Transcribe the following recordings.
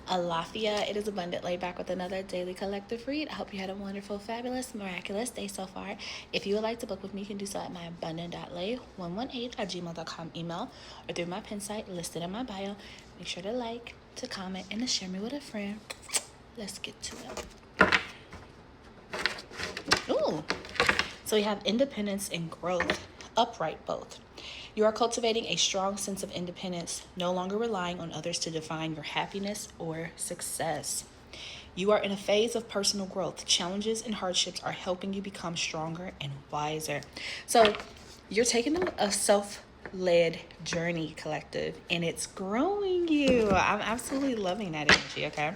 Alafia. It is Abundant Lei back with another daily collective read. I hope you had a wonderful, fabulous, miraculous day so far. If you would like to book with me, you can do so at my abundant.lay118@gmail.com email or through my pin site listed in my bio. Make sure to like, to comment, and to share me with a friend. Let's get to it. Ooh. So we have independence and growth, upright both. You are cultivating a strong sense of independence, no longer relying on others to define your happiness or success. You are in a phase of personal growth. Challenges and hardships are helping you become stronger and wiser. So you're taking a self-led journey, collective, and it's growing you. I'm absolutely loving that energy, okay?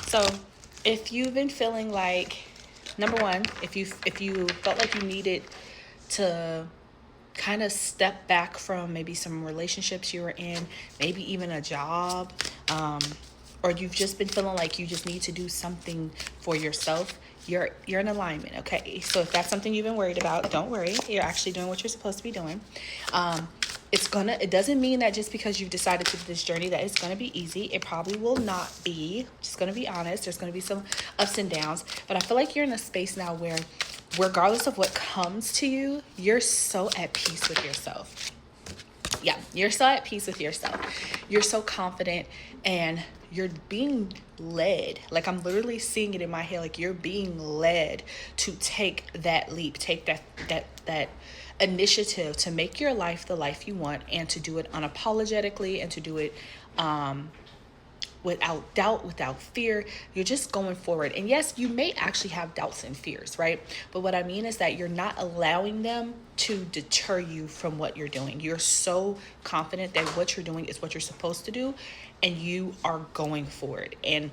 So if you've been feeling like, number one, if you felt like you needed to kind of step back from maybe some relationships you were in, maybe even a job, or you've just been feeling like you just need to do something for yourself, you're in alignment, okay? So if that's something you've been worried about, don't worry. You're actually doing what you're supposed to be doing. It doesn't mean that just because you've decided to do this journey that it's going to be easy. It probably will not be. Just going to be honest. There's going to be some ups and downs, but I feel like you're in a space now where regardless of what comes to you, you're so at peace with yourself. Yeah, you're so at peace with yourself. You're so confident and you're being led. Like I'm literally seeing it in my head. Like you're being led to take that leap, take that initiative to make your life the life you want and to do it unapologetically and to do it without doubt, without fear. You're just going forward. And yes, you may actually have doubts and fears, right? But what I mean is that you're not allowing them to deter you from what you're doing. You're so confident that what you're doing is what you're supposed to do, and you are going forward. And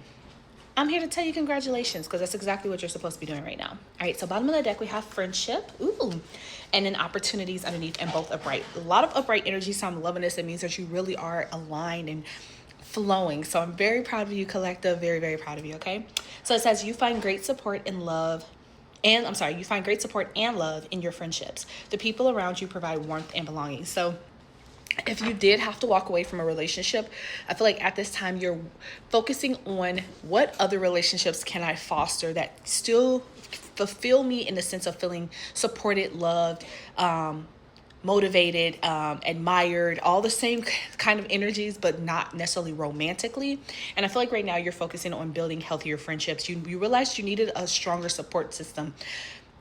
I'm here to tell you congratulations, because that's exactly what you're supposed to be doing right now. All right, so bottom of the deck, we have friendship. Ooh. And then opportunities underneath, and both upright. A lot of upright energy, so I'm loving this. It means that you really are aligned and flowing. So I'm very proud of you, collective. Very, very proud of you, okay? So it says you find great support and love. You find great support and love in your friendships. The people around you provide warmth and belonging. So if you did have to walk away from a relationship, I feel like at this time you're focusing on what other relationships can I foster that still fulfill me in the sense of feeling supported, loved, motivated, admired, all the same kind of energies, but not necessarily romantically. And I feel like right now you're focusing on building healthier friendships. You realized you needed a stronger support system.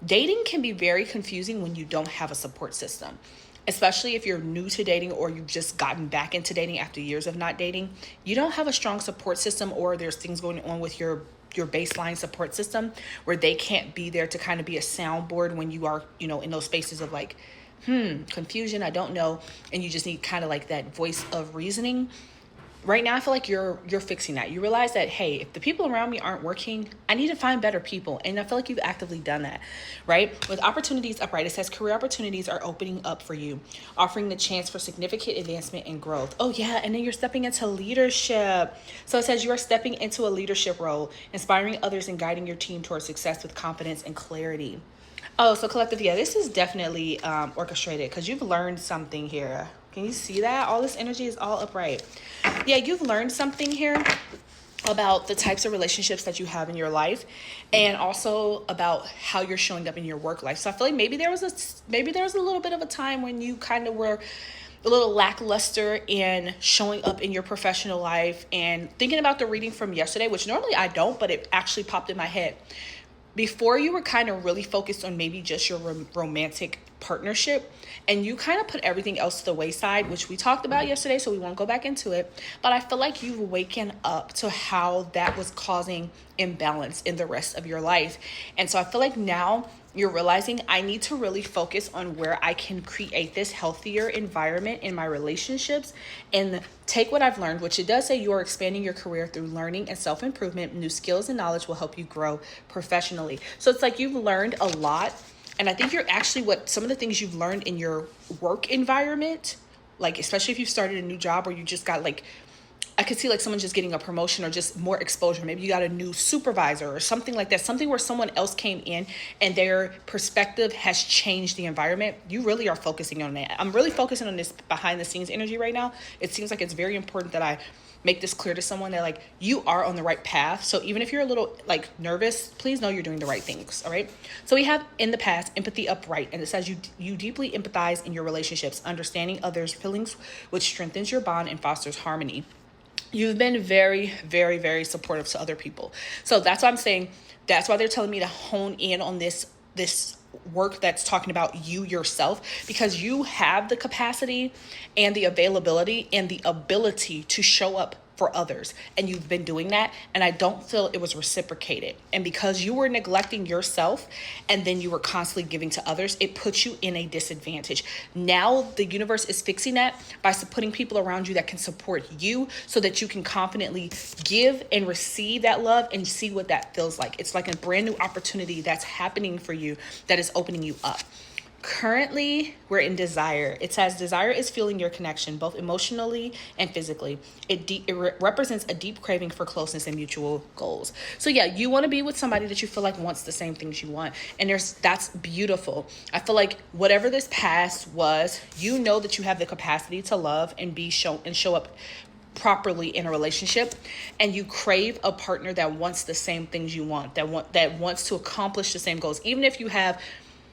Dating can be very confusing when you don't have a support system, especially if you're new to dating or you've just gotten back into dating after years of not dating. You don't have a strong support system, or there's things going on with your baseline support system where they can't be there to kind of be a soundboard when you are, in those spaces of like, confusion, I don't know, and you just need kind of like that voice of reasoning. Right now, I feel like you're fixing that. You realize that, hey, if the people around me aren't working, I need to find better people. And I feel like you've actively done that, right? With opportunities upright, it says career opportunities are opening up for you, offering the chance for significant advancement and growth. Oh, yeah. And then you're stepping into leadership. So it says you are stepping into a leadership role, inspiring others and guiding your team towards success with confidence and clarity. Oh, so collective, yeah, this is definitely orchestrated because you've learned something here. Can you see that? All this energy is all upright. Yeah, you've learned something here about the types of relationships that you have in your life, and also about how you're showing up in your work life. So I feel like maybe there was a little bit of a time when you kind of were a little lackluster in showing up in your professional life. And thinking about the reading from yesterday, which normally I don't, but it actually popped in my head. Before, you were kind of really focused on maybe just your romantic partnership, and you kind of put everything else to the wayside, which we talked about yesterday, so we won't go back into it. But I feel like you've waken up to how that was causing imbalance in the rest of your life. And so I feel like now you're realizing I need to really focus on where I can create this healthier environment in my relationships and take what I've learned, which it does say you are expanding your career through learning and self-improvement. New skills and knowledge will help you grow professionally. So it's like you've learned a lot. And I think you're actually some of the things you've learned in your work environment, like especially if you've started a new job or you just got like, I could see like someone just getting a promotion or just more exposure. Maybe you got a new supervisor or something like that. Something where someone else came in and their perspective has changed the environment. You really are focusing on that. I'm really focusing on this behind the scenes energy right now. It seems like it's very important that I make this clear to someone that like you are on the right path. So even if you're a little like nervous, please know you're doing the right things. All right. So we have in the past empathy upright, and it says you deeply empathize in your relationships, understanding others' feelings, which strengthens your bond and fosters harmony. You've been very, very, very supportive to other people. So that's why I'm saying, that's why they're telling me to hone in on this work that's talking about you yourself, because you have the capacity and the availability and the ability to show up for others, and you've been doing that, and I don't feel it was reciprocated. And because you were neglecting yourself and then you were constantly giving to others, it puts you in a disadvantage. Now the universe is fixing that by putting people around you that can support you, so that you can confidently give and receive that love and see what that feels like. It's like a brand new opportunity that's happening for you, that is opening you up. Currently, we're in desire. It says desire is feeling your connection, both emotionally and physically. It represents a deep craving for closeness and mutual goals. So yeah, you want to be with somebody that you feel like wants the same things you want. And that's beautiful. I feel like whatever this past was, you know that you have the capacity to love and show up properly in a relationship, and you crave a partner that wants the same things you want, that wants to accomplish the same goals. Even if you have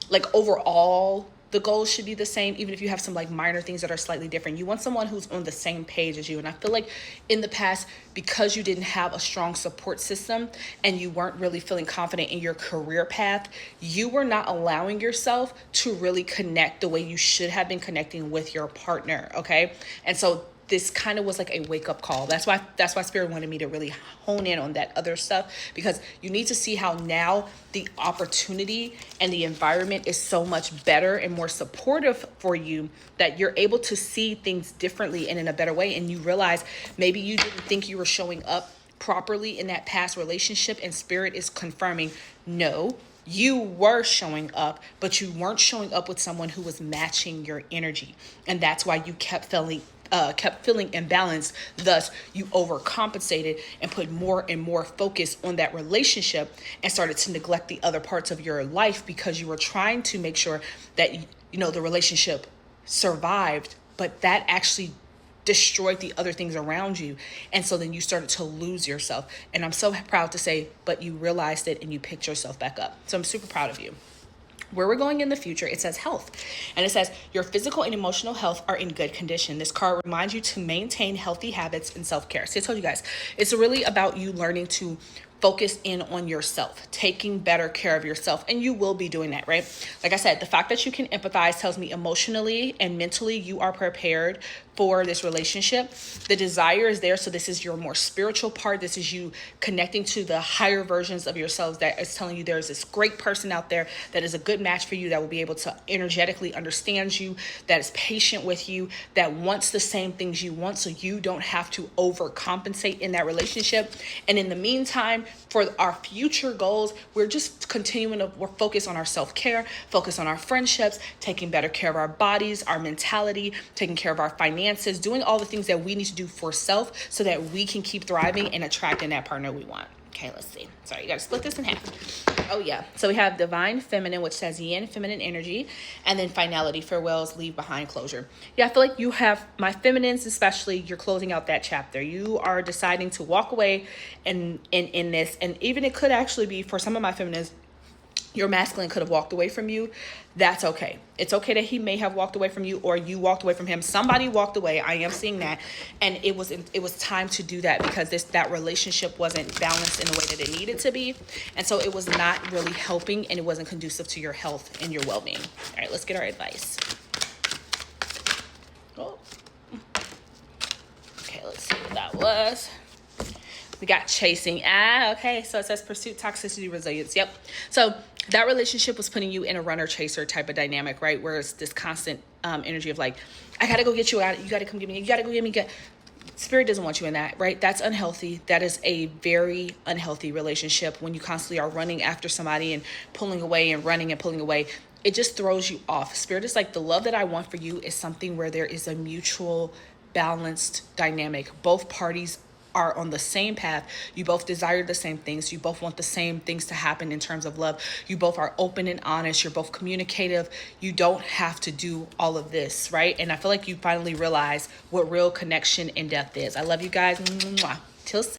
like overall the goals should be the same, even if you have some like minor things that are slightly different. You want someone who's on the same page as you. And I feel like in the past, because you didn't have a strong support system and you weren't really feeling confident in your career path, you were not allowing yourself to really connect the way you should have been connecting with your partner. Okay. And so this kind of was like a wake-up call. That's why Spirit wanted me to really hone in on that other stuff, because you need to see how now the opportunity and the environment is so much better and more supportive for you, that you're able to see things differently and in a better way. And you realize maybe you didn't think you were showing up properly in that past relationship, and Spirit is confirming, no, you were showing up, but you weren't showing up with someone who was matching your energy. And that's why you kept feeling imbalanced. Thus, you overcompensated and put more and more focus on that relationship and started to neglect the other parts of your life, because you were trying to make sure that, the relationship survived, but that actually destroyed the other things around you. And so then you started to lose yourself. And I'm so proud to say, but you realized it and you picked yourself back up. So I'm super proud of you. Where we're going in the future, it says health. And it says your physical and emotional health are in good condition. This card reminds you to maintain healthy habits and self-care. So I told you guys, it's really about you learning to focus in on yourself, taking better care of yourself. And you will be doing that, right? Like I said, the fact that you can empathize tells me emotionally and mentally you are prepared for this relationship. The desire is there. So this is your more spiritual part. This is you connecting to the higher versions of yourselves that is telling you there's this great person out there that is a good match for you, that will be able to energetically understand you, that is patient with you, that wants the same things you want, so you don't have to overcompensate in that relationship. And in the meantime, for our future goals, we're just continuing to focus on our self-care, focus on our friendships, taking better care of our bodies, our mentality, taking care of our finances, doing all the things that we need to do for self so that we can keep thriving and attracting that partner we want. Okay, let's see. Sorry, you got to split this in half. Oh, yeah. So we have divine feminine, which says yin, feminine energy, and then finality, farewells, leave behind, closure. Yeah, I feel like you have, my feminines especially, you're closing out that chapter. You are deciding to walk away in this. And even it could actually be, for some of my feminines, your masculine could have walked away from you. That's okay. It's okay that he may have walked away from you, or you walked away from him. Somebody walked away. I am seeing that. And it was time to do that, because that relationship wasn't balanced in the way that it needed to be. And so it was not really helping, and it wasn't conducive to your health and your well-being. All right, let's get our advice. Oh. Okay, let's see what that was. We got chasing. Okay. So it says pursuit, toxicity, resilience. Yep. So that relationship was putting you in a runner chaser type of dynamic, right? Where it's this constant energy of like, I got to go get you out. You got to come get me. You got to go get me. Spirit doesn't want you in that, right? That's unhealthy. That is a very unhealthy relationship when you constantly are running after somebody and pulling away and running and pulling away. It just throws you off. Spirit is like, the love that I want for you is something where there is a mutual balanced dynamic. Both parties are on the same path. You both desire the same things. You both want the same things to happen in terms of love. You both are open and honest. You're both communicative. You don't have to do all of this, right? And I feel like you finally realize what real connection in depth is. I love you guys. Mwah. Till